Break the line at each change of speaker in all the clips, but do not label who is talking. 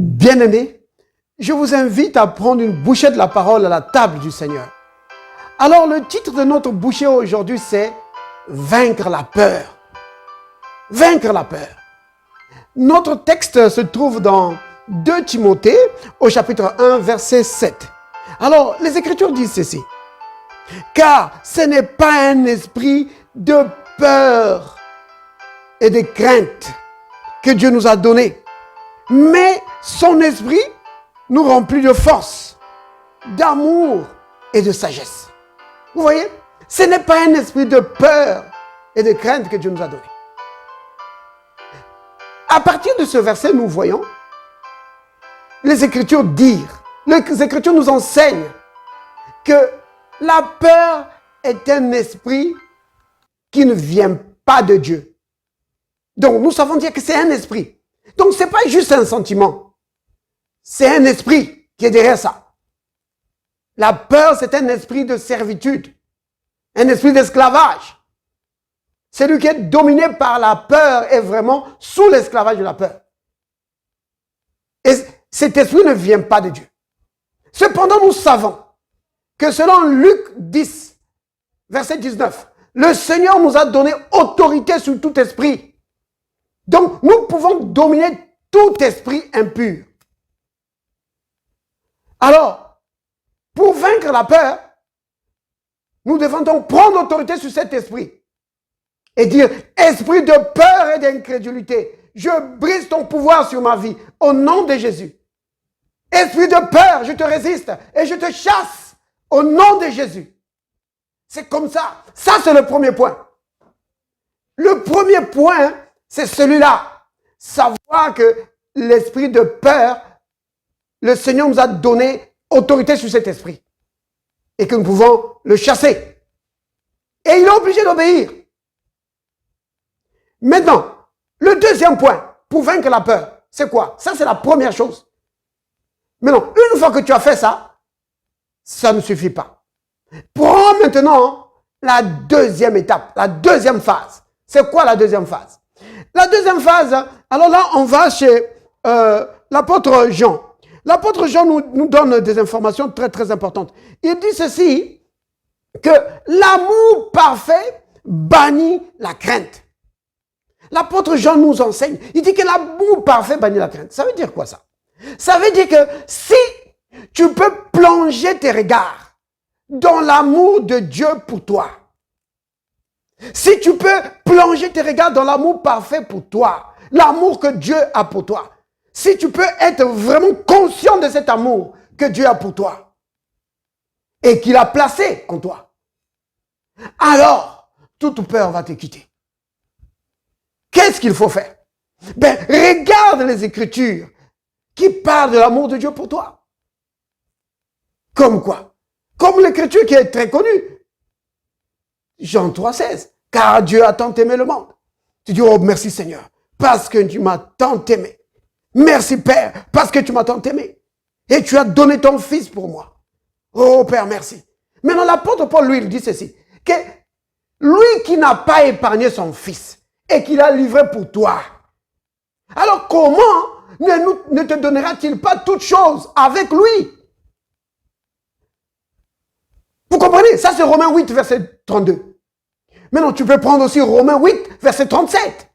Bien-aimés, je vous invite à prendre une bouchée de la parole à la table du Seigneur. Alors, le titre de notre bouchée aujourd'hui, c'est « Vaincre la peur ». Vaincre la peur. Notre texte se trouve dans 2 Timothée, au chapitre 1, verset 7. Alors, les Écritures disent ceci. « Car ce n'est pas un esprit de peur et de crainte que Dieu nous a donné, mais son esprit nous remplit de force, d'amour et de sagesse. » Vous voyez, ce n'est pas un esprit de peur et de crainte que Dieu nous a donné. À partir de ce verset, nous voyons les Écritures dire, les Écritures nous enseignent que la peur est un esprit qui ne vient pas de Dieu. Donc, nous savons dire que c'est un esprit. Donc, ce n'est pas juste un sentiment. C'est un esprit qui est derrière ça. La peur, c'est un esprit de servitude, un esprit d'esclavage. Celui qui est dominé par la peur est vraiment sous l'esclavage de la peur. Et cet esprit ne vient pas de Dieu. Cependant, nous savons que selon Luc 10, verset 19, le Seigneur nous a donné autorité sur tout esprit. Donc, nous pouvons dominer tout esprit impur. Alors, pour vaincre la peur, nous devons donc prendre autorité sur cet esprit et dire, esprit de peur et d'incrédulité, je brise ton pouvoir sur ma vie au nom de Jésus. Esprit de peur, je te résiste et je te chasse au nom de Jésus. C'est comme ça. Ça, c'est le premier point. Le premier point, c'est celui-là. Savoir que l'esprit de peur, le Seigneur nous a donné autorité sur cet esprit. Et que nous pouvons le chasser. Et il est obligé d'obéir. Maintenant, le deuxième point, pour vaincre la peur, c'est quoi? Ça, c'est la première chose. Maintenant, une fois que tu as fait ça, ça ne suffit pas. Prends maintenant la deuxième étape, la deuxième phase. C'est quoi la deuxième phase? La deuxième phase, alors là, on va chez l'apôtre Jean. L'apôtre Jean nous donne des informations très, très importantes. Il dit ceci, que l'amour parfait bannit la crainte. L'apôtre Jean nous enseigne, il dit que l'amour parfait bannit la crainte. Ça veut dire quoi ça? Ça veut dire que si tu peux plonger tes regards dans l'amour de Dieu pour toi, si tu peux plonger tes regards dans l'amour parfait pour toi, l'amour que Dieu a pour toi, si tu peux être vraiment conscient de cet amour que Dieu a pour toi et qu'il a placé en toi, alors toute peur va te quitter. Qu'est-ce qu'il faut faire? Ben, regarde les Écritures qui parlent de l'amour de Dieu pour toi. Comme quoi? Comme l'Écriture qui est très connue. Jean 3,16. Car Dieu a tant aimé le monde. Tu dis, oh merci Seigneur, parce que tu m'as tant aimé. Merci Père, parce que tu m'as tant aimé. Et tu as donné ton Fils pour moi. Oh Père, merci. Maintenant l'apôtre Paul, lui, il dit ceci. Que lui qui n'a pas épargné son Fils et qui l'a livré pour toi. Alors comment ne te donnera-t-il pas toutes choses avec lui? Vous comprenez? Ça c'est Romains 8, verset 32. Maintenant tu peux prendre aussi Romains 8, verset 37.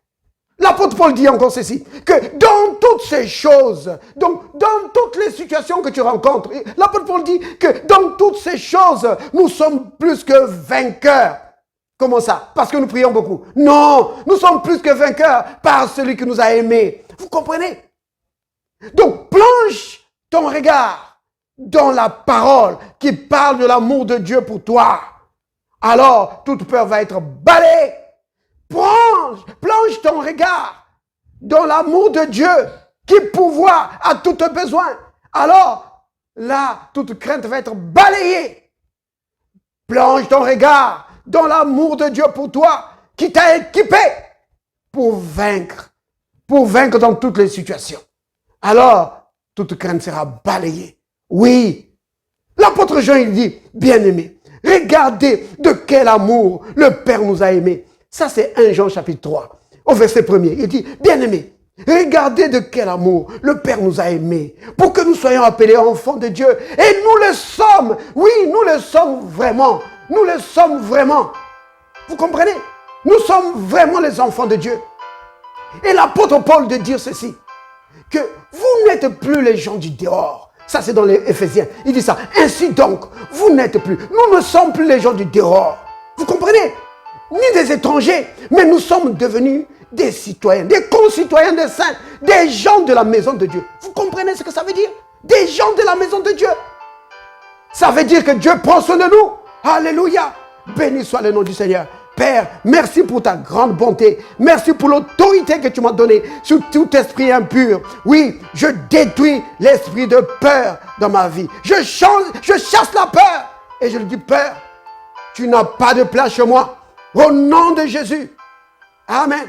L'apôtre Paul dit encore ceci, que dans toutes ces choses, donc dans toutes les situations que tu rencontres, l'apôtre Paul dit que dans toutes ces choses, nous sommes plus que vainqueurs. Comment ça? Parce que nous prions beaucoup. Non, nous sommes plus que vainqueurs par celui qui nous a aimés. Vous comprenez? Donc, plonge ton regard dans la parole qui parle de l'amour de Dieu pour toi. Alors, toute peur va être balayée. Plonge ton regard dans l'amour de Dieu qui pourvoit à tout besoin. Alors, là, toute crainte va être balayée. Plonge ton regard dans l'amour de Dieu pour toi, qui t'a équipé pour vaincre dans toutes les situations. Alors, toute crainte sera balayée. Oui, l'apôtre Jean, il dit, bien-aimés, regardez de quel amour le Père nous a aimés. Ça, c'est 1 Jean chapitre 3, au verset 1er. Il dit, bien-aimés, Regardez de quel amour le Père nous a aimés pour que nous soyons appelés enfants de Dieu. Et nous le sommes. Oui, nous le sommes vraiment. Nous le sommes vraiment. Vous comprenez? Nous sommes vraiment les enfants de Dieu. Et l'apôtre Paul de dire ceci, que vous n'êtes plus les gens du dehors. Ça, c'est dans les Éphésiens. Il dit ça. Ainsi donc, vous n'êtes plus. Nous ne sommes plus les gens du dehors. Vous comprenez? Ni des étrangers, mais nous sommes devenus des citoyens, des concitoyens des saints, des gens de la maison de Dieu. Vous comprenez ce que ça veut dire? Des gens de la maison de Dieu. Ça veut dire que Dieu prend soin de nous. Alléluia. Béni soit le nom du Seigneur. Père, merci pour ta grande bonté. Merci pour l'autorité que tu m'as donnée sur tout esprit impur. Oui, je détruis l'esprit de peur dans ma vie. Je chasse la peur. Et je lui dis, Père, tu n'as pas de place chez moi. Au nom de Jésus. Amen.